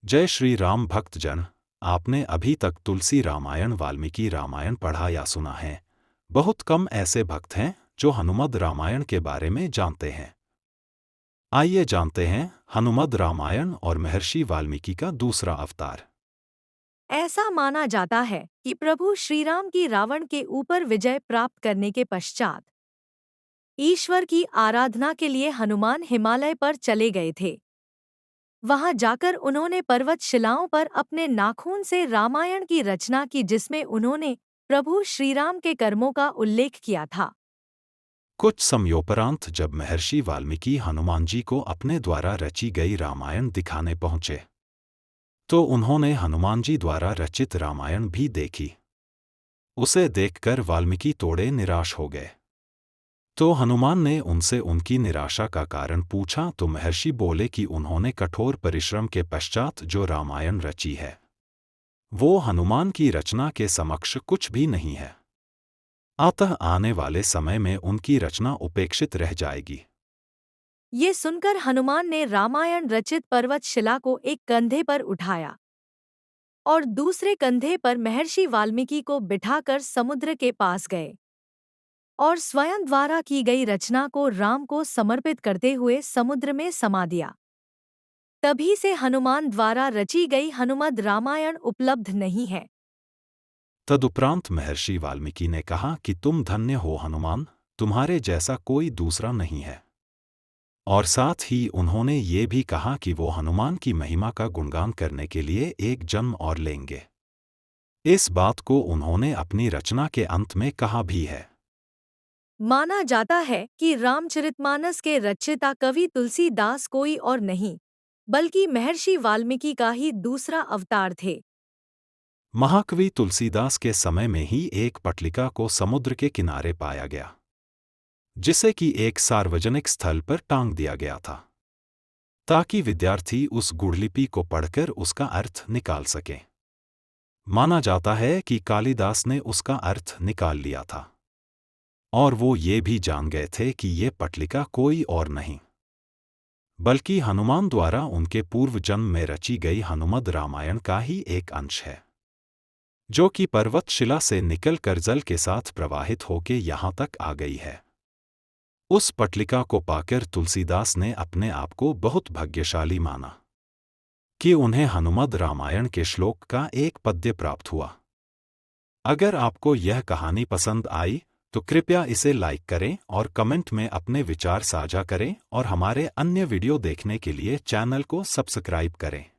जय श्री राम भक्तजन। आपने अभी तक तुलसी रामायण वाल्मीकि रामायण पढ़ा या सुना है? बहुत कम ऐसे भक्त हैं जो हनुमद रामायण के बारे में जानते हैं। आइए जानते हैं हनुमद रामायण और महर्षि वाल्मीकि का दूसरा अवतार। ऐसा माना जाता है कि प्रभु श्रीराम की रावण के ऊपर विजय प्राप्त करने के पश्चात ईश्वर की आराधना के लिए हनुमान हिमालय पर चले गए थे। वहां जाकर उन्होंने पर्वत शिलाओं पर अपने नाखून से रामायण की रचना की, जिसमें उन्होंने प्रभु श्रीराम के कर्मों का उल्लेख किया था। कुछ समयोपरांत जब महर्षि वाल्मीकि हनुमान जी को अपने द्वारा रची गई रामायण दिखाने पहुंचे तो उन्होंने हनुमान जी द्वारा रचित रामायण भी देखी। उसे देखकर वाल्मीकि थोड़े निराश हो गए। तो हनुमान ने उनसे उनकी निराशा का कारण पूछा तो महर्षि बोले कि उन्होंने कठोर परिश्रम के पश्चात जो रामायण रची है वो हनुमान की रचना के समक्ष कुछ भी नहीं है। अतः आने वाले समय में उनकी रचना उपेक्षित रह जाएगी। ये सुनकर हनुमान ने रामायण रचित पर्वत शिला को एक कंधे पर उठाया और दूसरे कंधे पर महर्षि वाल्मीकि को बिठाकर समुद्र के पास गए और स्वयं द्वारा की गई रचना को राम को समर्पित करते हुए समुद्र में समा दिया। तभी से हनुमान द्वारा रची गई हनुमद रामायण उपलब्ध नहीं है। तदुपरांत महर्षि वाल्मीकि ने कहा कि तुम धन्य हो हनुमान, तुम्हारे जैसा कोई दूसरा नहीं है। और साथ ही उन्होंने ये भी कहा कि वो हनुमान की महिमा का गुणगान करने के लिए एक जन्म और लेंगे। इस बात को उन्होंने अपनी रचना के अंत में कहा भी है। माना जाता है कि रामचरितमानस के रचयिता कवि तुलसीदास कोई और नहीं बल्कि महर्षि वाल्मीकि का ही दूसरा अवतार थे। महाकवि तुलसीदास के समय में ही एक पटलिका को समुद्र के किनारे पाया गया जिसे कि एक सार्वजनिक स्थल पर टांग दिया गया था ताकि विद्यार्थी उस गुढ़लिपि को पढ़कर उसका अर्थ निकाल सकें। माना जाता है कि कालिदास ने उसका अर्थ निकाल लिया था और वो ये भी जान गए थे कि ये पटलिका कोई और नहीं बल्कि हनुमान द्वारा उनके पूर्व जन्म में रची गई हनुमद रामायण का ही एक अंश है, जो कि पर्वत शिला से निकलकर जल के साथ प्रवाहित होके यहाँ तक आ गई है। उस पटलिका को पाकर तुलसीदास ने अपने आप को बहुत भाग्यशाली माना कि उन्हें हनुमद रामायण के श्लोक का एक पद्य प्राप्त हुआ। अगर आपको यह कहानी पसंद आई तो कृपया इसे लाइक करें और कमेंट में अपने विचार साझा करें और हमारे अन्य वीडियो देखने के लिए चैनल को सब्सक्राइब करें।